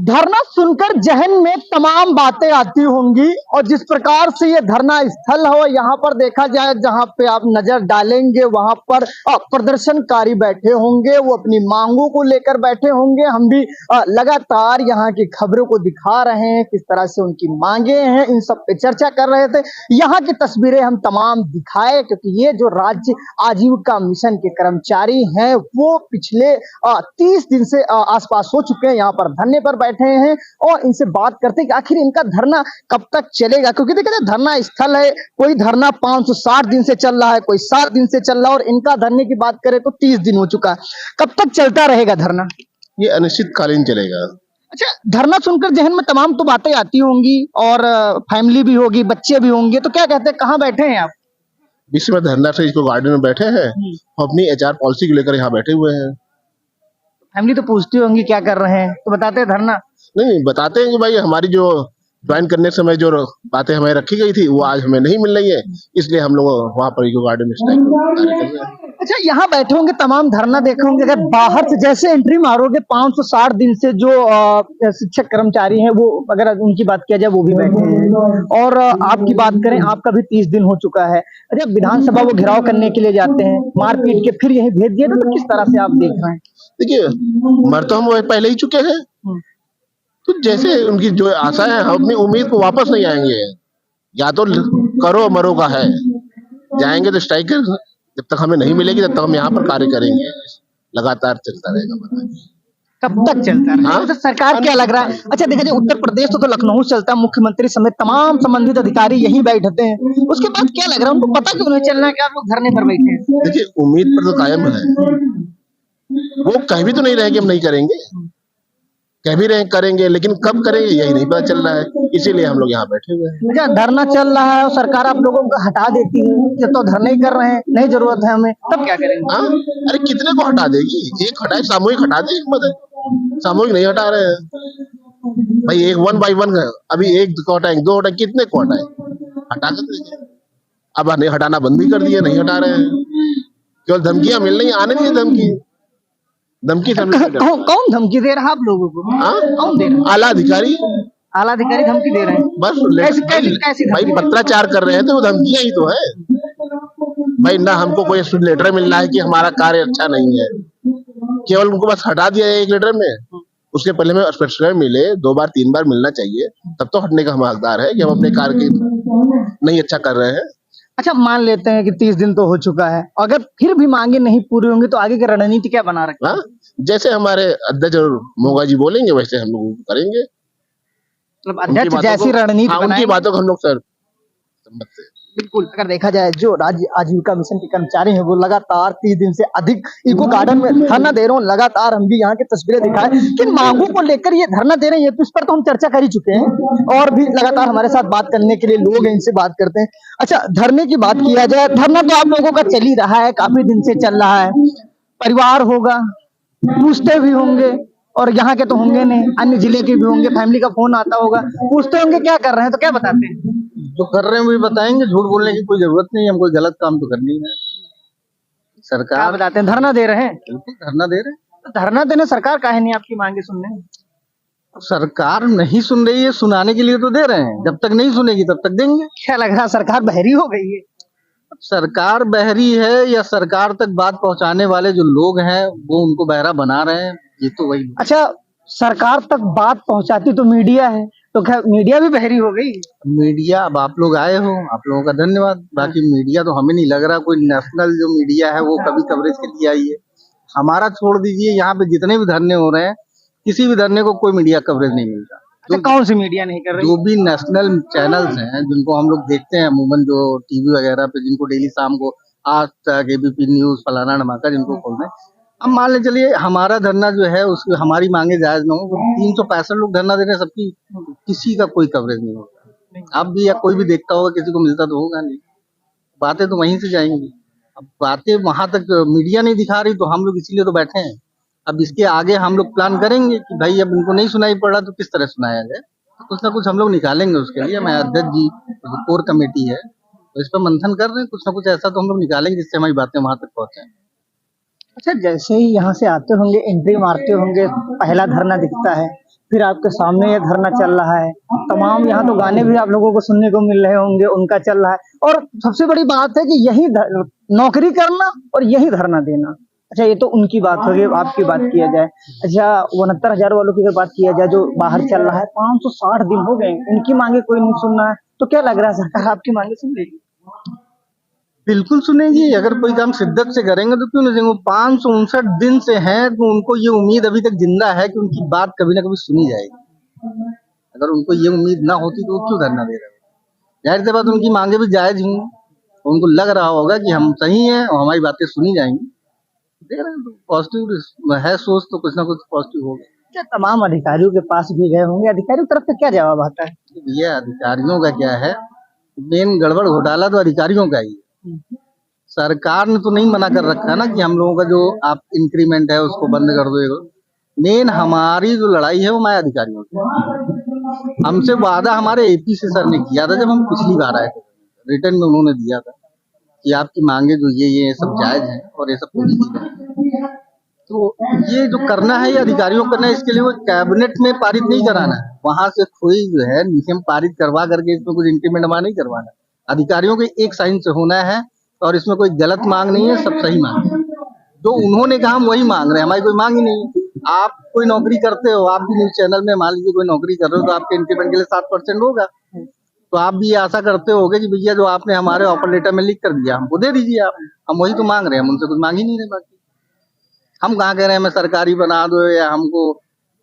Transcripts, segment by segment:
धरना सुनकर जहन में तमाम बातें आती होंगी और जिस प्रकार से ये धरना स्थल हो, यहाँ पर देखा जाए जहाँ पे आप नजर डालेंगे वहां पर प्रदर्शनकारी बैठे होंगे, वो अपनी मांगों को लेकर बैठे होंगे। हम भी लगातार यहाँ की खबरों को दिखा रहे हैं, किस तरह से उनकी मांगे हैं, इन सब पे चर्चा कर रहे थे। यहाँ की तस्वीरें हम तमाम दिखाए क्योंकि ये जो राज्य आजीविका मिशन के कर्मचारी हैं वो पिछले 30 दिन से आसपास हो चुके हैं, यहाँ पर धरने पर बैठे हैं और इनसे बात करते हैं कि आखिर इनका धरना कब तक चलेगा। क्योंकि देखिए धरना स्थल है, कोई धरना 560 दिन से चल रहा है, कोई 7 दिन से चल रहा है और इनका धरने की बात करें तो 30 दिन हो चुका है। कब तक चलता रहेगा धरना? ये अनिश्चितकालीन चलेगा। अच्छा, धरना सुनकर जहन में तमाम तो बातें आती होंगी और फैमिली भी होगी, बच्चे भी होंगे, तो क्या कहते हैं, कहाँ बैठे हैं आप? विश्व धरना से इसको गार्डन में बैठे हैं, अपनी एचआर पॉलिसी को लेकर यहाँ बैठे हुए हैं। फैमिली तो पूछती होंगी क्या कर रहे हैं, तो बताते हैं धरना? नहीं, बताते हैं कि भाई हमारी जो ज्वाइन करने के समय जो बातें हमें रखी गई थी वो आज हमें नहीं मिल रही है, इसलिए हम लोग वहाँ पर इको गार्डन में स्ट्राइक कर रहे हैं। अच्छा, यहाँ बैठे होंगे, तमाम धरना देखे होंगे, अगर बाहर से जैसे एंट्री मारोगे 560 दिन से जो शिक्षक कर्मचारी हैं वो, अगर उनकी बात किया जाए वो भी बैठे हैं और आपकी बात करें आपका भी 30 दिन हो चुका है। अरे विधानसभा वो घेराव करने के लिए जाते हैं, मार पीट के फिर यही भेज दिए, तो किस तरह से आप देख रहे हैं? देखिए, मर तो हम पहले ही चुके हैं, तो जैसे उनकी जो आशा है हम अपनी उम्मीद को वापस नहीं आएंगे। या तो करो मरो का है, जाएंगे तो स्ट्राइक कर, जब तक हमें नहीं मिलेगी तब तक हम यहाँ पर कार्य करेंगे, लगातार चलता रहेगा। कब तक चलता रहेगा? तो सरकार क्या लग रहा है? अच्छा देखा जाए उत्तर प्रदेश तो लखनऊ चलता है, मुख्यमंत्री समेत तमाम संबंधित अधिकारी यहीं बैठते हैं, उसके बाद क्या लग रहा है उनको, पता क्यों नहीं चल रहा है कि आप लोग धरने पर बैठे हैं? देखिए, उम्मीद पर तो कायम है, वो कह भी तो नहीं रहे कि हम नहीं करेंगे, कह भी रहे करेंगे, लेकिन कब करेंगे यही नहीं पता चल रहा है, इसीलिए हम लोग यहाँ बैठे हुए हैं। अच्छा, धरना चल रहा है और सरकार आप लोगों को हटा देती है, जब तो धरना ही कर रहे हैं, नहीं जरूरत है हमें, तब क्या करेंगे? हाँ, अरे कितने को हटा देगी? एक हटाए, सामूहिक हटा दे, मतलब सामूहिक नहीं हटा रहे हैं भाई, एक 1 by 1 अभी एक को हटाएंगे, 2 हटाए, कितने को हटाए? हटा सकते, अब नहीं हटाना बंद भी कर दिया, नहीं हटा रहे हैं, केवल धमकियां मिल रही, आने नहीं धमकी कौन धमकी दे रहा है आप लोगों को? कौन दे रहा है? आला अधिकारी धमकी दे रहे हैं? बस कैसी भाई पत्राचार कर रहे हैं, तो वो धमकियां ही तो है भाई। ना हमको कोई लेटर मिल रहा है कि हमारा कार्य अच्छा नहीं है, केवल उनको बस हटा दिया है एक लेटर में। उसके पहले में स्पष्टीकरण मिले, 2 बार 3 बार मिलना चाहिए, तब तो हटने का हम हकदार है कि हम अपने कार्य नहीं अच्छा कर रहे हैं। अच्छा, मान लेते हैं कि 30 दिन तो हो चुका है, अगर फिर भी मांगे नहीं पूरी होंगी तो आगे की रणनीति क्या बना रखी है? जैसे हमारे अध्यक्ष मोगा जी बोलेंगे वैसे हम लोग करेंगे। मतलब अध्यक्ष जैसी रणनीति उनकी बातों को हम लोग सर सम्मत से। बिल्कुल, अगर देखा जाए जो राज्य आजीविका मिशन के कर्मचारी हैं वो लगातार 30 दिन से अधिक इको गार्डन में धरना दे रहे हैं। लगातार हम भी यहाँ की तस्वीरें दिखाएं, किन मांगों को लेकर ये धरना दे रहे हैं, तो इस पर तो हम चर्चा कर ही चुके हैं और भी लगातार हमारे साथ बात करने के लिए लोग हैं, इनसे बात करते हैं। अच्छा, धरने की बात किया जाए, धरना तो आप लोगों का चल ही रहा है, काफी दिन से चल रहा है, परिवार होगा, पूछते भी होंगे और यहाँ के तो होंगे नहीं, अन्य जिले के भी होंगे, फैमिली का फोन आता होगा, पूछते होंगे क्या कर रहे हैं, तो क्या बताते हैं? जो कर रहे हैं वही बताएंगे, झूठ बोलने की कोई जरूरत नहीं है, हमको गलत काम तो करनी है। सरकार बताते हैं धरना दे रहे हैं, बिल्कुल धरना दे रहे हैं। तो धरना देने सरकार काहे नहीं आपकी मांगे सुनने? सरकार नहीं सुन रही है, सुनाने के लिए तो दे रहे हैं, जब तक नहीं सुनेगी तब तक देंगे। क्या लग रहा है सरकार बहरी हो गई है? सरकार बहरी है या सरकार तक बात पहुंचाने वाले जो लोग हैं वो उनको बहरा बना रहे हैं, ये तो वही। अच्छा, सरकार तक बात पहुंचाती तो मीडिया है, तो क्या मीडिया भी बहरी हो गई? मीडिया, अब आप लोग आए हो, आप लोगों का धन्यवाद। बाकी मीडिया तो हमें नहीं लग रहा कोई नेशनल जो मीडिया है वो कभी कवरेज के लिए आई है। हमारा छोड़ दीजिए, यहाँ पे जितने भी धरने हो रहे हैं, किसी भी धरने को कोई मीडिया कवरेज नहीं मिलता। तो कौन सी मीडिया नहीं कर रही? जो भी नेशनल चैनल्स हैं जिनको हम लोग देखते हैं अमूमन, जो टीवी वगैरह पे जिनको डेली शाम को आज तक, एबीपी न्यूज, फलाना ढमाका जिनको खोलते हैं, अब मान ले चलिए हमारा धरना जो है उसकी हमारी मांगे जायज न हो, 365 लोग धरना दे रहे हैं, सबकी किसी का कोई कवरेज नहीं होता। अब भी या कोई भी देखता होगा, किसी को मिलता तो होगा नहीं, बातें तो वहीं से जाएंगी। अब बातें वहां तक मीडिया नहीं दिखा रही तो हम लोग इसीलिए तो बैठे हैं। अब इसके आगे हम लोग प्लान करेंगे कि भाई अब इनको नहीं सुनाई पड़ा तो किस तरह सुनाया जाए, कुछ ना कुछ हम लोग निकालेंगे उसके लिए। मैं अध्यक्ष जी, कोर कमेटी है, तो इस पर मंथन कर रहे हैं, कुछ ना कुछ ऐसा तो हम लोग निकालेंगे जिससे हमारी बातें वहां तक पहुंचे। अच्छा, जैसे ही यहाँ से आते होंगे, एंट्री मारते होंगे, पहला धरना दिखता है, फिर आपके सामने ये धरना चल रहा है, तमाम यहाँ तो गाने भी आप लोगों को सुनने को मिल रहे होंगे, उनका चल रहा है। और सबसे बड़ी बात है कि यही नौकरी करना और यही धरना देना। अच्छा, ये तो उनकी बात हो गई, आपकी बात किया जाए। अच्छा, 69,000 वालों की अगर बात किया जाए जो बाहर चल रहा है, 560 दिन हो गए, इनकी मांगे कोई नहीं सुन रहा है, तो क्या लग रहा है सरकार आपकी मांगे सुन लेगी? बिल्कुल सुनेगी। अगर कोई काम शिद्दत से करेंगे तो क्यों नहीं सुनेंगे। 559 दिन से हैं तो उनको ये उम्मीद अभी तक जिंदा है कि उनकी बात कभी ना कभी सुनी जाएगी। अगर उनको ये उम्मीद ना होती तो वो क्यों धरना दे रहे हैं। जाहिर सी बात उनकी मांगे भी जायज हुई, उनको लग रहा होगा कि हम सही हैं और हमारी बातें सुनी जाएंगी, दे रहे हैं। तो पॉजिटिव है सोच, तो कुछ ना कुछ पॉजिटिव होगा। क्या तमाम अधिकारियों के पास भी गए होंगे, अधिकारियों की तरफ से क्या जवाब आता है? भैया अधिकारियों का क्या है, मेन गड़बड़ घोटाला तो अधिकारियों का ही है। सरकार ने तो नहीं मना कर रखा है ना कि हम लोगों का जो आप इंक्रीमेंट है उसको बंद कर दो। मेन हमारी जो लड़ाई है वो हमारे अधिकारियों की। हमसे वादा हमारे एपीसी सर ने किया था जब हम पिछली बार आए थे, रिटर्न में उन्होंने दिया था कि आपकी मांगे जो ये सब जायज हैं और ये सब पूरी की जाए। तो ये जो करना है ये अधिकारियों को करना है, इसके लिए वो कैबिनेट में पारित नहीं कराना है, वहां से कोई जो है नियम पारित करवा करके इसमें कुछ इंक्रीमेंट वहां नहीं करवाना। अधिकारियों के एक साइन से होना है और इसमें कोई गलत मांग नहीं है, सब सही मांग है। जो उन्होंने कहा हम वही मांग रहे हैं, हमारी कोई मांग ही नहीं है। आप कोई नौकरी करते हो, आप भी न्यूज चैनल में मान लीजिए कोई नौकरी कर रहे हो तो आपके इंक्रीमेंट के लिए 7% होगा, तो आप भी ये आशा करते होगे कि भैया जो आपने हमारे ऑफर लेटर में लिख कर दिया हमको दे दीजिए आप। हम वही तो मांग रहे हैं, हम उनसे कुछ मांग ही नहीं रहे। बाकी हम कहाँ कह रहे हैं हमें सरकारी बना दो या हमको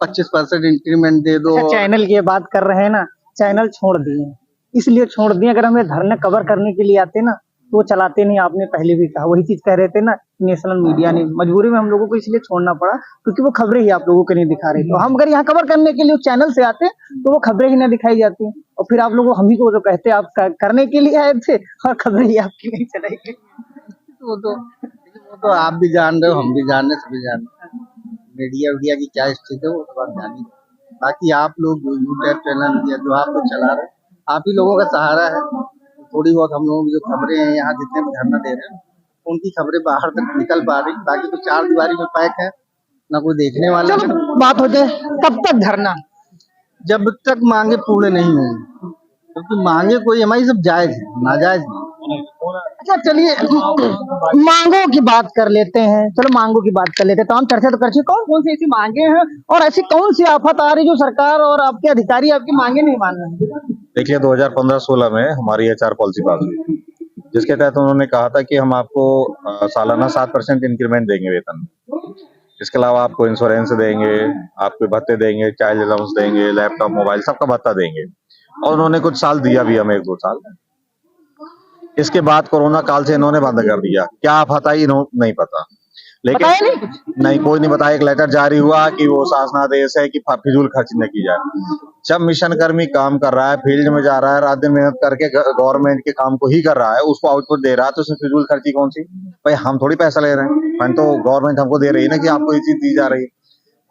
25% इंक्रीमेंट दे दो। अच्छा, चैनल की बात कर रहे हैं ना, चैनल छोड़ दिए, इसलिए छोड़ दिए। अगर हमें धरने कवर करने के लिए आते ना तो वो चलाते नहीं, आपने पहले भी कहा, वही चीज कह रहे थे ना, नेशनल मीडिया ने मजबूरी में हम लोगों को इसलिए छोड़ना पड़ा क्योंकि वो खबरें ही आप लोगों को नहीं दिखा रही। तो हम अगर यहाँ कवर करने के लिए उस चैनल से आते तो वो खबरें ही ना दिखाई जाती, और फिर आप लोग हम ही को जो कहते आप करने के लिए आए थे और खबरें ही आपकी नहीं चलेगी। वो तो आप भी जान रहे हो, हम भी जान रहे, सभी जान रहे। मीडिया की क्या स्थिति है वो तो आप जान ही। बाकी आप लोग जो यूट्यूब चैनल या जो आप लोग चला रहे, आप ही लोगों का सहारा है। थोड़ी बहुत हम लोगों की जो खबरें हैं यहाँ जितने भी धरना दे रहे हैं उनकी खबरें बाहर तक निकल पा रही, बाकी तो 4 दीवारी में पैक है, ना कोई देखने वाला है। बात हो जाए कब तक धरना? जब तक मांगे पूरे नहीं होंगी, क्योंकि मांगे कोई हमारी सब जायज है, नाजायज नहीं। अच्छा, चलिए मांगों की बात कर लेते हैं। चलो मांगों की बात कर लेते हैं, तो हम चर्चा तो कर चुके। कौन कौन सी ऐसी मांगे हैं और ऐसी कौन सी आफत आ रही जो सरकार और आपके अधिकारी आपकी मांगे नहीं मान रहे हैं? देखिए 2015-16 में हमारी एचआर पॉलिसी पास हुई, जिसके तहत उन्होंने कहा था कि हम आपको सालाना 7% इंक्रीमेंट देंगे वेतन में। इसके अलावा आपको इंश्योरेंस देंगे, आपके भत्ते देंगे, चाइल्ड अलाउंस देंगे, लैपटॉप मोबाइल सबका भत्ता देंगे, और उन्होंने कुछ साल दिया भी हमें, 1-2 साल। इसके बाद कोरोना काल से इन्होंने बंद कर दिया। क्या आफत आई नहीं पता, लेकिन नहीं कोई नहीं बताया। एक लेटर जारी हुआ कि वो शासनादेश है कि फिजूल खर्च न की जाए। जब मिशन कर्मी काम कर रहा है, फील्ड में जा रहा है, रात दिन मेहनत करके गवर्नमेंट के काम को ही कर रहा है, उसको आउटपुट दे रहा है, तो उसमें फिजूल खर्ची कौन सी? भाई हम थोड़ी पैसा ले रहे हैं, मैंने तो गवर्नमेंट हमको दे रही है ना कि आपको ये चीज दी जा रही है।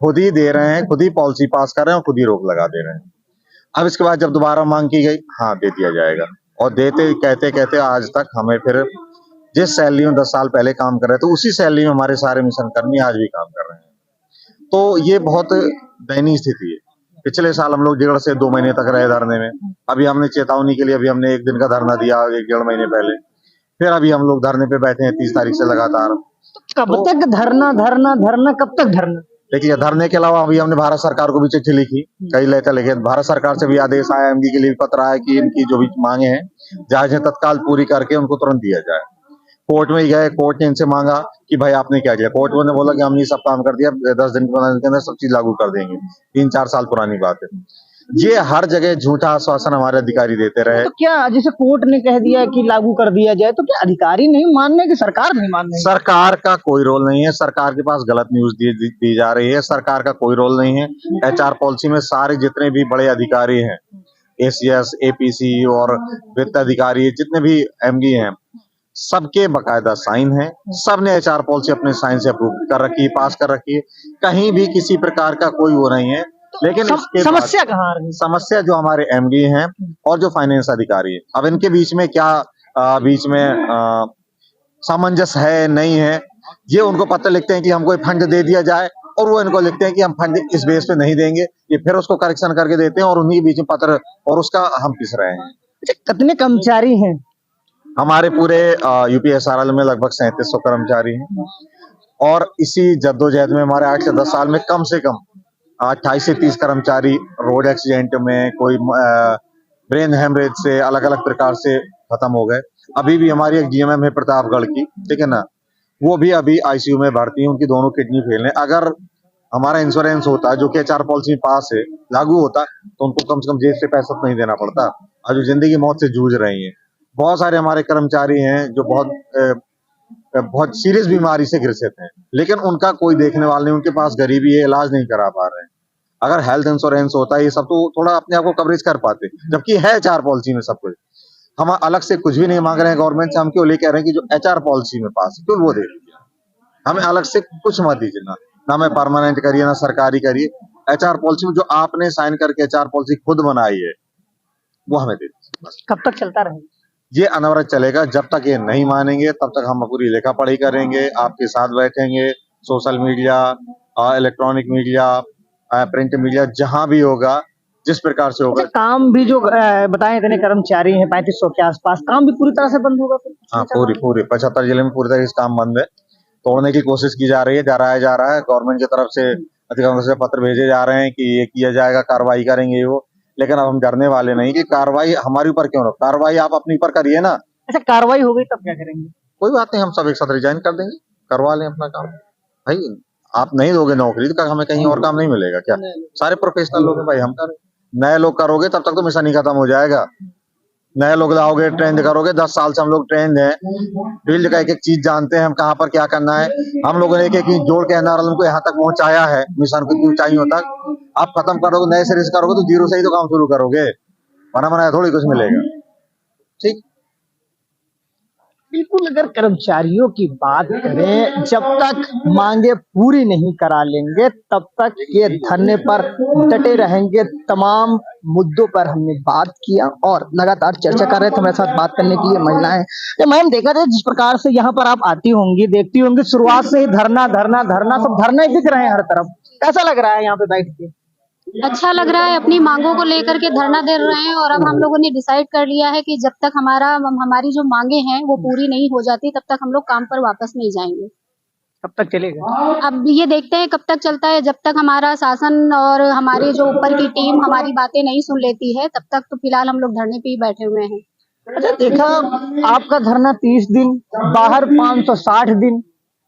खुद ही दे रहे हैं, खुद ही पॉलिसी पास कर रहे हैं और खुद ही रोक लगा दे रहे हैं। अब इसके बाद जब दोबारा मांग की गई, हाँ दे दिया जाएगा, और देते कहते कहते आज तक हमें फिर जिस सैलरी में 10 साल पहले काम कर रहे थे उसी सैलरी में हमारे सारे मिशन कर्मी आज भी काम कर रहे हैं। तो ये बहुत दयनीय स्थिति है। पिछले साल हम लोग 1.5 से 2 महीने तक रहे धरने में। अभी हमने चेतावनी के लिए अभी हमने 1 दिन का धरना दिया 1-1.5 महीने पहले, फिर अभी हम लोग धरने पे बैठे हैं 30 तारीख से लगातार। कब तक धरना धरना धरना, कब तक धरना? देखिए धरने के अलावा अभी हमने भारत सरकार को भी चिट्ठी लिखी, कई लेटर लिखे। भारत सरकार से भी आदेश आया, एमडी के लिए भी पत्र आया कि इनकी जो भी मांगे हैं जायज है, तत्काल पूरी करके उनको तुरंत दिया जाए। कोर्ट में गए, कोर्ट ने इनसे मांगा कि भाई आपने क्या किया। कोर्ट ने बोला कि हमने सब काम कर दिया, 10 दिन 15 दिन के अंदर सब चीज लागू कर देंगे। 3-4 साल पुरानी बात है। ये हर जगह झूठा आश्वासन हमारे अधिकारी देते रहे। तो क्या जैसे कोर्ट ने कह दिया कि लागू कर दिया जाए, तो क्या अधिकारी नहीं मान रहे कि सरकार नहीं मान रही? सरकार का कोई रोल नहीं है, सरकार के पास गलत न्यूज दी जा रही है। सरकार का कोई रोल नहीं है। एचआर पॉलिसी में सारे जितने भी बड़े अधिकारी हैं, एसीएस, एपीसी और वित्त अधिकारी, जितने भी एमडी हैं, सबके बकायदा साइन है। सबने एचआर पॉलिसी अपने साइन से अप्रूव कर रखी है, पास कर रखी है। कहीं भी किसी प्रकार का कोई वो नहीं है। लेकिन समस्या कहाँ आ रही है? समस्या जो हमारे एमडी हैं और जो फाइनेंस अधिकारी है, अब इनके बीच में क्या बीच में सामंजस्य है नहीं है, ये उनको पत्र लिखते हैं कि हमको फंड दे दिया जाए और वो इनको लिखते हैं कि हम फंडिंग इस बेस पे नहीं देंगे, ये फिर उसको करेक्शन करके देते हैं और उन्हीं के बीच में पत्र और उसका हम पिस रहे हैं। अच्छा, कितने कर्मचारी हैं? हमारे पूरे यूपीएसआरएल में लगभग 3700 कर्मचारी हैं और इसी जद्दोजहद में हमारे 8 से 10 साल में कम से कम 28 से 30 कर्मचारी रोड एक्सीडेंट में, कोई ब्रेन हेमरेज से, अलग अलग प्रकार से खत्म हो गए। अभी भी हमारी एक जीएमएम है प्रतापगढ़ की, ठीक है ना, वो भी अभी आईसीयू में भर्ती है, उनकी दोनों किडनी फेल है। अगर हमारा इंश्योरेंस होता जो कि एचआर पॉलिसी पास है, लागू होता, तो उनको कम से कम जेब से पैसा तो नहीं देना पड़ता। और जो जिंदगी मौत से जूझ रही हैं, बहुत सारे हमारे कर्मचारी हैं जो बहुत सीरियस बीमारी से ग्रसित हैं, लेकिन उनका कोई देखने वाला नहीं, उनके पास गरीबी है, इलाज नहीं करा पा रहे हैं। अगर हेल्थ इंश्योरेंस होता ये सब तो थोड़ा अपने आप को कवरेज कर पाते, जबकि है एचआर पॉलिसी में सब कुछ। हम अलग से कुछ भी नहीं मांग रहे हैं गवर्नमेंट से, हम क्यों ले कह रहे हैं कि जो एचआर पॉलिसी में पास है क्यों वो दे दीजिए, हमें अलग से कुछ मत दीजिए, ना मैं परमानेंट करिए ना सरकारी करिए, एचआर पॉलिसी में जो आपने साइन करके एचआर पॉलिसी खुद बनाई है वो हमें दे दीजिए बस। कब तक चलता रहेगा? ये अनवरत चलेगा, जब तक ये नहीं मानेंगे तब तक हम पूरी लेखा पढ़ी करेंगे, आपके साथ बैठेंगे, social media, electronic media, print media, जहां भी होगा, जिस प्रकार से होगा। अच्छा, काम भी जो बताए इतने कर्मचारी हैं 3500 के आसपास, काम भी पूरी तरह से बंद होगा फिर? हाँ, पूरी 75 जिले में पूरी तरह से काम बंद है। तोड़ने की कोशिश की जा रही है, डराया जा रहा है, गवर्नमेंट की तरफ से अधिकारियों से पत्र भेजे जा रहे हैं कि ये किया जाएगा, कार्रवाई करेंगे वो, लेकिन अब हम डरने वाले नहीं कि कार्रवाई हमारे ऊपर क्यों, कार्रवाई आप अपने ऊपर करिए ना। अच्छा, कार्रवाई हो गई तब क्या करेंगे? कोई बात नहीं, हम सब एक साथ रिजाइन कर देंगे, करवा लें अपना काम। भाई आप नहीं दोगे नौकरी तो हमें कहीं और काम नहीं मिलेगा क्या? सारे प्रोफेशनल लोग हैं भाई, हम करें, नए लोग करोगे तब तक तो मिशन ही खत्म हो जाएगा। नए लोग लाओगे, ट्रेंड करोगे, 10 साल से हम लोग ट्रेंड हैं, फील्ड का एक एक चीज जानते हैं, हम कहाँ पर क्या करना है। हम लोगों ने एक एक जोड़ के एनआरएल को यहाँ तक पहुंचाया है, मिशन की ऊंचाइयों तक। आप खत्म करोगे, नए सिरे से करोगे तो जीरो से ही तो काम शुरू करोगे, बना बनाया थोड़ी कुछ मिलेगा। ठीक, बिल्कुल। अगर कर्मचारियों की बात करें, जब तक मांगे पूरी नहीं करा लेंगे तब तक ये धरने पर डटे रहेंगे। तमाम मुद्दों पर हमने बात किया और लगातार चर्चा कर रहे थे। हमारे साथ बात करने के लिए महिलाएं हैं। मैम, देखा जाए जिस प्रकार से यहाँ पर आप आती होंगी, देखती होंगी, शुरुआत से ही धरना धरना धरना, सब धरने दिख रहे हैं हर तरफ। कैसा लग रहा है यहाँ पे बैठ के? अच्छा लग रहा है, अपनी मांगों को लेकर के धरना दे रहे हैं और अब हम लोगों ने डिसाइड कर लिया है कि जब तक हमारी जो मांगे हैं वो पूरी नहीं हो जाती तब तक हम लोग काम पर वापस नहीं जाएंगे। कब तक चलेगा? अब ये देखते हैं कब तक चलता है। जब तक हमारा शासन और हमारी जो ऊपर की टीम हमारी बातें नहीं सुन लेती है तब तक तो फिलहाल हम लोग धरने पे ही बैठे हुए हैं। अच्छा, देखा आपका धरना 30 दिन, बाहर 560 दिन,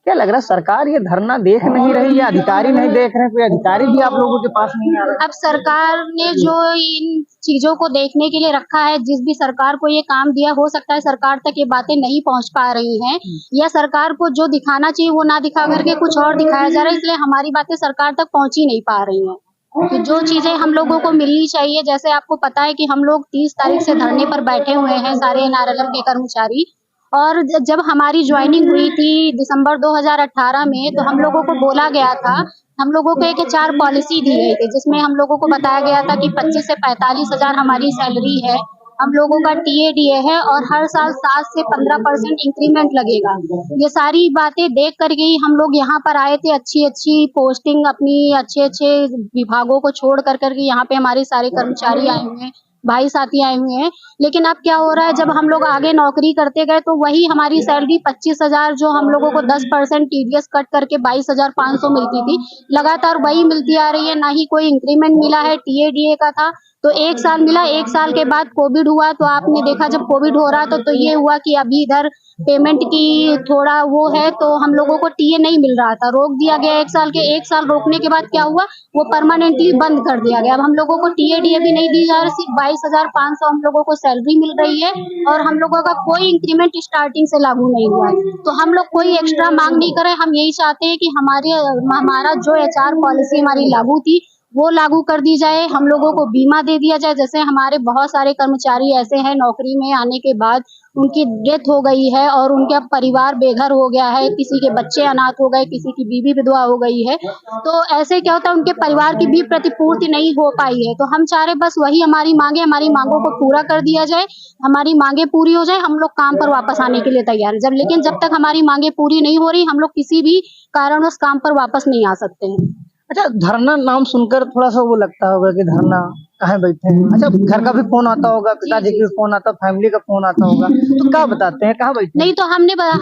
क्या लग रहा है सरकार ये धरना देख नहीं रही या अधिकारी नहीं देख रहे? कोई अधिकारी भी आप लोगों के पास नहीं आ रहा? अब सरकार ने जो इन चीजों को देखने के लिए रखा है, जिस भी सरकार को ये काम दिया, हो सकता है सरकार तक ये बातें नहीं पहुंच पा रही हैं या सरकार को जो दिखाना चाहिए वो ना दिखा करके कुछ और दिखाया जा रहा है, इसलिए हमारी बातें सरकार तक पहुंच ही नहीं पा रही हैं। कि जो चीजें हम लोगों को मिलनी चाहिए, जैसे आपको पता है कि हम लोग 30 तारीख से धरने पर बैठे हुए हैं सारे एनआरएलएम के कर्मचारी, और जब हमारी ज्वाइनिंग हुई थी दिसंबर 2018 में तो हम लोगों को बोला गया था, हम लोगों को एक एचआर पॉलिसी दी गई थी जिसमें हम लोगों को बताया गया था कि 25 से 45 हजार हमारी सैलरी है, हम लोगों का टीएडीए है और हर साल 7 से 15% इंक्रीमेंट लगेगा। ये सारी बातें देख करके ही हम लोग यहाँ पर आए थे, अच्छी अच्छी पोस्टिंग, अपनी अच्छे अच्छे विभागों को छोड़ कर करके यहाँ पे हमारे सारे कर्मचारी आए हुए हैं, भाई साथी आए हुए हैं। लेकिन अब क्या हो रहा है, जब हम लोग आगे नौकरी करते गए तो वही हमारी सैलरी 25,000 जो हम लोगों को 10% टीडीएस कट करके 22,500 मिलती थी, लगातार वही मिलती आ रही है। ना ही कोई इंक्रीमेंट मिला है। टीएडीए का था तो 1 साल मिला, 1 साल के बाद कोविड हुआ तो आपने देखा जब कोविड हो रहा तो ये हुआ कि अभी इधर पेमेंट की थोड़ा वो है तो हम लोगों को टीए नहीं मिल रहा था, रोक दिया गया 1 साल के। 1 साल रोकने के बाद क्या हुआ, वो परमानेंटली बंद कर दिया गया। अब हम लोगों को टीएडीए भी नहीं दी जा रही, सिर्फ 22,500 हम लोगों को सैलरी मिल रही है और हम लोगों का कोई इंक्रीमेंट स्टार्टिंग से लागू नहीं हुआ है। तो हम लोग कोई एक्स्ट्रा मांग नहीं कर रहे, हम यही चाहते हैं कि हमारा जो एचआर पॉलिसी हमारी लागू थी वो लागू कर दी जाए, हम लोगों को बीमा दे दिया जाए। जैसे हमारे बहुत सारे कर्मचारी ऐसे हैं नौकरी में आने के बाद उनकी डेथ हो गई है और उनका परिवार बेघर हो गया है, किसी के बच्चे अनाथ हो गए, किसी की बीवी विधवा हो गई है, तो ऐसे क्या होता है उनके परिवार की भी प्रतिपूर्ति नहीं हो पाई है। तो हम चाह रहे बस वही हमारी मांगों को पूरा कर दिया जाए, हमारी मांगे पूरी हो जाए, हम लोग काम पर वापस आने के लिए तैयार है। लेकिन जब तक हमारी मांगे पूरी नहीं हो रही हम लोग किसी भी कारणवश काम पर वापस नहीं आ सकते हैं। अच्छा, धरना नाम सुनकर थोड़ा सा वो लगता होगा कि धरना कहाँ बैठे हैं। अच्छा, घर का भी फोन आता होगा, पिताजी का भी फोन आता, फैमिली का फोन आता होगा, तो क्या बताते हैं, कहाँ बैठे हैं? नहीं तो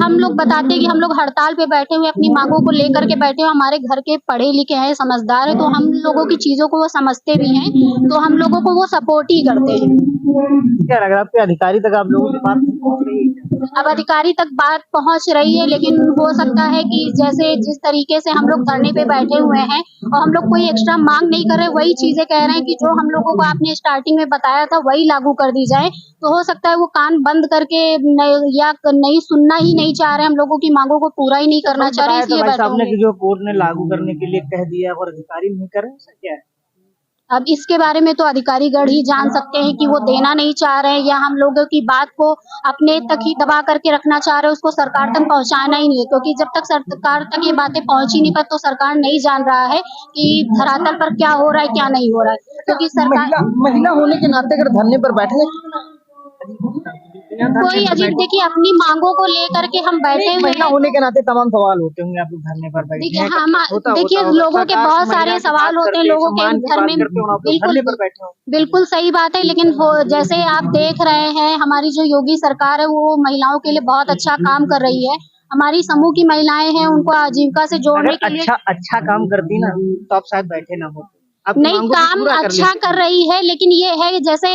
हम लोग बताते हैं कि हम लोग हड़ताल पे बैठे हुए अपनी मांगों को लेकर के बैठे हुए, हमारे घर के पढ़े लिखे हैं, समझदार है, तो हम लोगों की चीजों को वो समझते भी हैं, तो हम लोगों को वो सपोर्ट ही करते हैं। क्या लग रहा है आपके अधिकारी तक आप लोगों की बात नहीं पहुंच रही है? अब अधिकारी तक बात पहुंच रही है, लेकिन हो सकता है कि जैसे जिस तरीके से हम लोग धरने पे बैठे हुए हैं और हम लोग कोई एक्स्ट्रा मांग नहीं कर रहे, वही चीजें कह रहे हैं कि जो हम लोगों को आपने स्टार्टिंग में बताया था वही लागू कर दी जाए, तो हो सकता है वो कान बंद करके नहीं सुनना ही नहीं चाह रहे, हम लोगों की मांगों को पूरा ही नहीं करना चाह रहे, इसलिए भाई बैठे साहब ने हुए हैं। कि जो कोर्ट ने लागू करने के लिए कह दिया और अधिकारी नहीं कर रहे हैं, ऐसा क्या है? अब इसके बारे में तो अधिकारीगण ही जान सकते हैं कि वो देना नहीं चाह रहे हैं या हम लोगों की बात को अपने तक ही दबा करके रखना चाह रहे हैं, उसको सरकार तक पहुंचाना ही नहीं है, क्योंकि जब तक सरकार तक ये बातें पहुंच ही नहीं पर तो सरकार नहीं जान रहा है कि धरातल पर क्या हो रहा है क्या नहीं हो रहा है, क्योंकि सरकार महिला होने के नाते अगर धरने पर बैठे कोई अजीब, देखिए अपनी मांगों को लेकर के हम बैठे हुए महिला हैं। होने के नाते तमाम सवाल होते होंगे, आप लोग धरने पर बैठे देखिए हैं, हम देखिए लोगों के बहुत सारे सवाल होते हैं, लोगों के घर में धरने पर बैठे हो। बिल्कुल सही बात है, लेकिन वो जैसे आप देख रहे हैं हमारी जो योगी सरकार है वो महिलाओं के लिए बहुत अच्छा काम कर रही है, हमारी समूह की महिलाएं हैं उनको आजीविका से जोड़ने अगर के लिए अच्छा काम करती ना तो आप शायद बैठे ना होते। आपकी नहीं, मांगों को काम पूरा कर अच्छा लेते। कर रही है, लेकिन ये है कि जैसे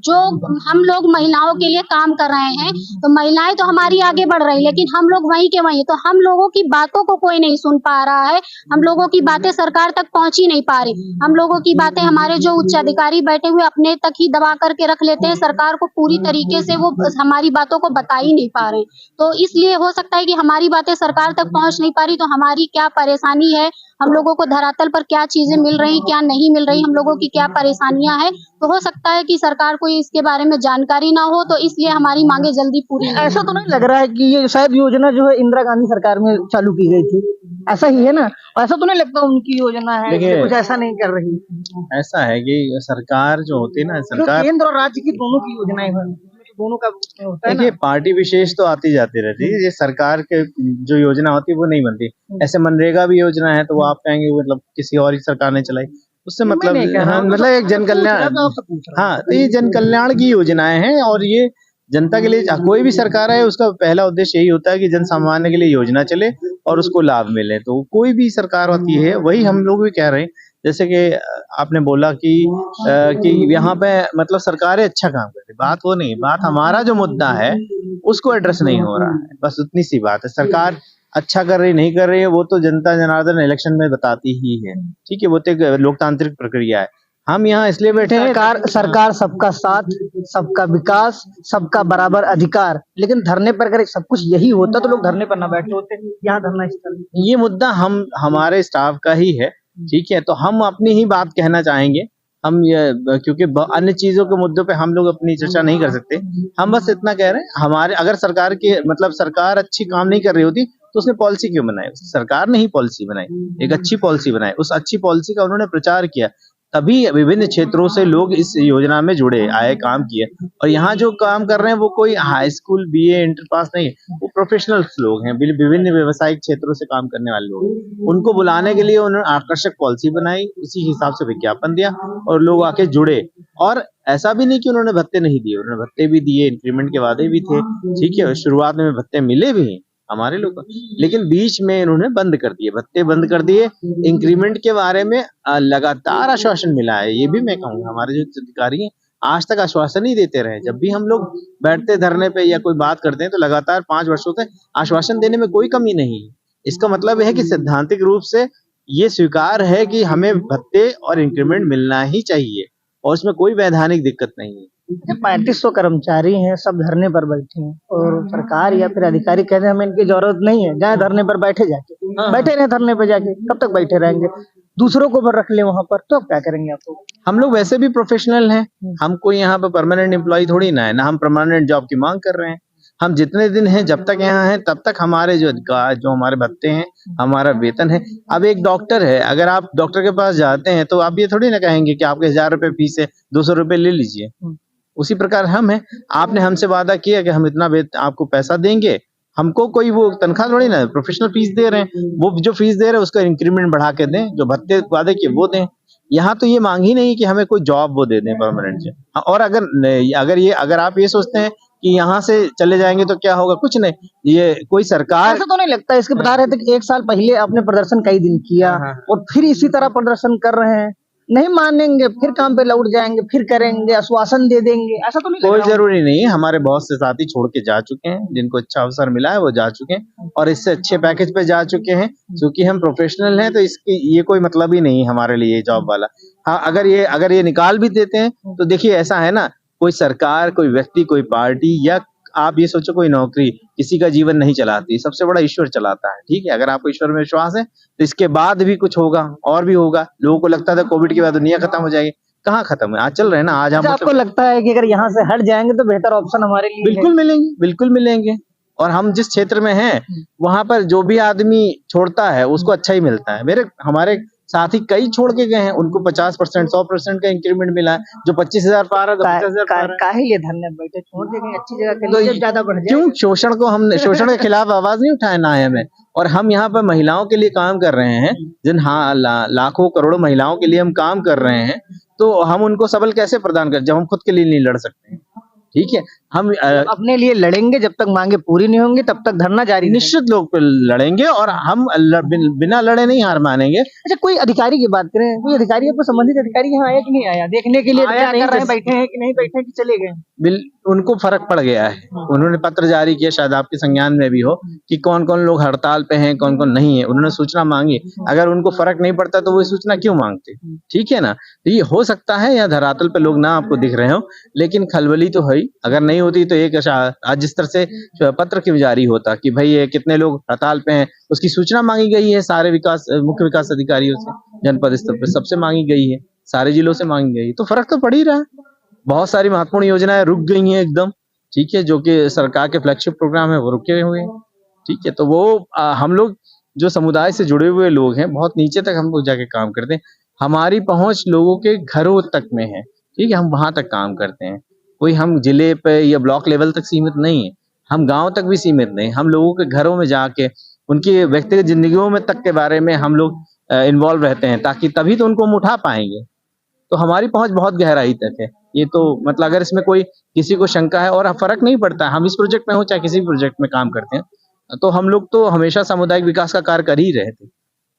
जो हम लोग महिलाओं के लिए काम कर रहे हैं तो महिलाएं तो हमारी आगे बढ़ रही है, लेकिन हम लोग वहीं के वहीं, तो हम लोगों की बातों को कोई नहीं सुन पा रहा है, हम लोगों की बातें सरकार तक पहुंच ही नहीं पा रही, हम लोगों की बातें हमारे जो उच्च अधिकारी बैठे हुए अपने तक ही दबा करके रख लेते हैं, सरकार को पूरी तरीके से वो हमारी बातों को बता ही नहीं पा रहे, तो इसलिए हो सकता है कि हमारी बातें सरकार तक पहुंच नहीं पा रही, तो हमारी क्या परेशानी है, हम लोगों को धरातल पर क्या चीजें मिल रही क्या नहीं मिल रही, हम लोगों की क्या परेशानियां हैं, तो हो सकता है कि सरकार को इसके बारे में जानकारी ना हो, तो इसलिए हमारी मांगे जल्दी पूरी नहीं ऐसा तो नहीं लग रहा है कि ये शायद योजना जो है इंदिरा गांधी सरकार में चालू की गई थी, ऐसा ही है ना? ऐसा तो नहीं लगता उनकी योजना है, देखिए, इसलिए कुछ ऐसा नहीं कर रही, ऐसा है कि सरकार जो होती है ना, जो सरकार केंद्र और राज्य की दोनों की योजनाएं हैं, दोनों का होता है ना। देखिए पार्टी विशेष तो आती जाती रहती है, ये सरकार के जो योजना होती है वो नहीं बनती। ऐसे मनरेगा भी योजना है तो वो आप कहेंगे मतलब किसी और ही सरकार ने चलाई, उससे मतलब हाँ, मतलब एक जन कल्याण, हाँ तो ये जन कल्याण की योजनाएं हैं और ये जनता के लिए कोई भी सरकार है उसका पहला उद्देश्य यही होता है कि जन सामान्य के लिए योजना चले और उसको लाभ मिले, तो कोई भी सरकार होती है वही हम लोग भी कह रहे हैं। जैसे कि आपने बोला कि यहाँ पे मतलब सरकारें अच्छा काम कर रही, बात वो नहीं, बात हमारा जो मुद्दा है उसको एड्रेस नहीं हो रहा है, बस उतनी सी बात है। सरकार अच्छा कर रही नहीं कर रही है वो तो जनता जनार्दन इलेक्शन में बताती ही है, ठीक है, वो तो एक लोकतांत्रिक प्रक्रिया है। हम यहाँ इसलिए बैठे हैं सरकार सबका साथ, सबका विकास, सबका बराबर अधिकार, लेकिन धरने पर अगर सब कुछ यही होता तो लोग धरने पर ना बैठे होते, यहाँ धरना स्थल। ये मुद्दा हम हमारे स्टाफ का ही है, ठीक है, तो हम अपनी ही बात कहना चाहेंगे। हम ये क्योंकि अन्य चीजों के मुद्दों पे हम लोग अपनी चर्चा नहीं कर सकते, हम बस इतना कह रहे हैं हमारे अगर सरकार के मतलब सरकार अच्छी काम नहीं कर रही होती तो उसने पॉलिसी क्यों बनाई, सरकार ने ही पॉलिसी बनाई, एक अच्छी पॉलिसी बनाई, उस अच्छी पॉलिसी का उन्होंने प्रचार किया, तभी विभिन्न क्षेत्रों से लोग इस योजना में जुड़े आए, काम किए। और यहाँ जो काम कर रहे हैं वो कोई high school BA inter pass नहीं है, वो प्रोफेशनल्स लोग हैं, विभिन्न व्यवसायिक क्षेत्रों से काम करने वाले लोग, उनको बुलाने के लिए उन्होंने आकर्षक पॉलिसी बनाई, उसी हिसाब से विज्ञापन दिया और लोग आके जुड़े। और ऐसा भी नहीं कि उन्होंने भत्ते नहीं दिए, उन्होंने भत्ते भी दिए, इंक्रीमेंट के वादे भी थे, ठीक है, शुरुआत में भत्ते मिले भी हैं हमारे लोग, लेकिन बीच में इन्होंने बंद कर दिए, भत्ते बंद कर दिए, इंक्रीमेंट के बारे में लगातार आश्वासन मिला है, ये भी मैं कहूँगा हमारे जो अधिकारी हैं आज तक आश्वासन ही देते रहे, जब भी हम लोग बैठते धरने पे या कोई बात करते हैं तो लगातार 5 वर्षों से आश्वासन देने में कोई कमी नहीं है। इसका मतलब है कि सैद्धांतिक रूप से ये स्वीकार है कि हमें भत्ते और इंक्रीमेंट मिलना ही चाहिए और उसमें कोई वैधानिक दिक्कत नहीं है। 3500 कर्मचारी हैं, सब धरने पर बैठे हैं और सरकार या फिर अधिकारी कहते हैं हमें इनकी जरूरत नहीं है, जाए धरने पर बैठे जाके, बैठे रहे धरने पर जाके, कब तक बैठे रहेंगे, दूसरों को पर रख ले वहां पर, तो अब क्या करेंगे आप लोग? हम लोग वैसे भी प्रोफेशनल हैं, हम कोई यहाँ पे परमानेंट एम्प्लॉय थोड़ी ना है, ना हम परमानेंट जॉब की मांग कर रहे हैं, हम जितने दिन हैं जब तक यहाँ हैं तब तक हमारे जो हमारे भत्ते हैं, हमारा वेतन है। अब एक डॉक्टर है, अगर आप डॉक्टर के पास जाते हैं तो आप ये थोड़ी ना कहेंगे कि आपके 1000 रुपए फीस है, 200 रुपए ले लीजिए। उसी प्रकार हम हैं, आपने हमसे वादा किया कि हम इतना आपको पैसा देंगे हमको कोई वो तनख्वाह थोड़ी ना, प्रोफेशनल फीस दे रहे हैं, वो जो फीस दे रहे हैं उसका इंक्रीमेंट बढ़ा के दें, जो भत्ते वादे किए वो दें। यहाँ तो ये मांग ही नहीं कि हमें कोई जॉब वो दे दें परमानेंट से। और अगर आप ये सोचते हैं कि यहाँ से चले जाएंगे तो क्या होगा, कुछ नहीं, ये कोई सरकार ऐसा तो नहीं लगता, इसके बता रहे थे कि 1 साल पहले आपने प्रदर्शन कई दिन किया हाँ। और फिर इसी तरह प्रदर्शन कर रहे हैं, नहीं मानेंगे फिर काम पे लौट जाएंगे, फिर करेंगे, आश्वासन दे देंगे, ऐसा तो नहीं लग कोई रहा? जरूरी नहीं है। हमारे बहुत से साथी छोड़ के जा चुके हैं, जिनको अच्छा अवसर मिला है वो जा चुके हैं और इससे अच्छे पैकेज पे जा चुके हैं। क्योंकि हम प्रोफेशनल हैं तो इसकी ये कोई मतलब ही नहीं हमारे लिए जॉब वाला। हाँ, अगर ये निकाल भी देते हैं तो देखिए ऐसा है ना, कोई सरकार, कोई व्यक्ति, कोई पार्टी या आप ये सोचो कोई नौकरी किसी का जीवन नहीं चलाती, सबसे बड़ा ईश्वर चलाता है। ठीक है, अगर आपको ईश्वर में विश्वास है तो इसके बाद भी कुछ होगा और भी होगा। लोगों को लगता था कोविड के बाद दुनिया खत्म हो जाएगी, कहाँ खत्म है, आज चल रहे हैं ना। आज हम अच्छा, आपको लगता है कि अगर यहाँ से हट जाएंगे तो बेहतर ऑप्शन हमारे लिए है? बिल्कुल मिलेंगे, बिल्कुल मिलेंगे। और हम जिस क्षेत्र में हैं वहां पर जो भी आदमी छोड़ता है उसको अच्छा ही मिलता है। हमारे साथी कई छोड़ के गए हैं, उनको 50%, 100% का इंक्रीमेंट मिला है। जो 25,000 पा रहा है, 50,000 पा रहा है। काहे लिए धरने पे बैठे, छोड़ के कहीं अच्छी जगह के लिए ज्यादा बढ़ जाए? क्यों शोषण के खिलाफ आवाज नहीं उठाया ना है हमें। और हम यहाँ पर महिलाओं के लिए काम कर रहे हैं, लाखों करोड़ों महिलाओं के लिए हम काम कर रहे हैं, तो हम उनको सबल कैसे प्रदान कर जब हम खुद के लिए नहीं लड़ सकते हैं। ठीक है, हम अपने लिए लड़ेंगे, जब तक मांगे पूरी नहीं होंगी तब तक धरना जारी रहेगा। निश्चित लोग पे लड़ेंगे और हम बिना लड़े नहीं हार मानेंगे। अच्छा, कोई अधिकारी की बात करें, कोई अधिकारी आपको संबंधित अधिकारी यहाँ आया कि नहीं आया देखने के लिए? आया क्या नहीं, कर रहे हैं, जैसे- बैठे हैं कि नहीं बैठे हैं कि चले गए? उनको फर्क पड़ गया है। उन्होंने पत्र जारी किया, शायद आपके संज्ञान में भी हो, कि कौन कौन लोग हड़ताल पे हैं, कौन कौन नहीं है। उन्होंने सूचना मांगी, अगर उनको फर्क नहीं पड़ता तो वो सूचना क्यों मांगते? ठीक है ना। तो ये हो सकता है यहाँ धरातल पे लोग ना आपको दिख रहे हो, लेकिन खलबली तो है ही। अगर नहीं होती तो एक आज जिस तरह से पत्र क्यों जारी होता कि भाई ये कितने लोग हड़ताल पे हैं, उसकी सूचना मांगी गई है सारे मुख्य विकास अधिकारियों से, जनपद स्तर पे सबसे मांगी गई है, सारे जिलों से मांगी गई है, तो फर्क तो पड़ ही रहा है। बहुत सारी महत्वपूर्ण योजनाएं रुक गई हैं एकदम। ठीक है, जो कि सरकार के फ्लैगशिप प्रोग्राम है वो रुके हुए हैं। ठीक है, तो वो हम लोग जो समुदाय से जुड़े हुए लोग हैं, बहुत नीचे तक हम लोग जाके काम करते हैं। हमारी पहुंच लोगों के घरों तक में है। ठीक है, हम वहां तक काम करते हैं। कोई हम जिले पे या ब्लॉक लेवल तक सीमित नहीं है, हम गांव तक भी सीमित नहीं, हम लोगों के घरों में जाके उनकी व्यक्तिगत जिंदगियों में तक के बारे में हम लोग इन्वॉल्व रहते हैं, ताकि तभी तो उनको हम उठा पाएंगे। तो हमारी पहुंच बहुत गहराई तक है। ये तो मतलब अगर इसमें कोई किसी को शंका है, और फर्क नहीं पड़ता है हम इस प्रोजेक्ट में हो चाहे किसी भी प्रोजेक्ट में काम करते हैं, तो हम लोग तो हमेशा सामुदायिक विकास का कार्य कर ही रहे थे।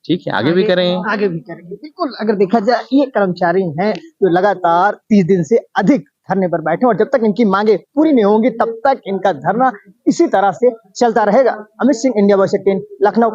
ठीक है, आगे भी करेंगे। आगे भी करेंगे, बिल्कुल। अगर देखा जाए, ये कर्मचारी हैं जो लगातार 30 दिन से अधिक धरने पर बैठे, और जब तक इनकी मांगे पूरी नहीं होंगी तब तक इनका धरना इसी तरह से चलता रहेगा। Amit Singh, India voice 18, Lucknow.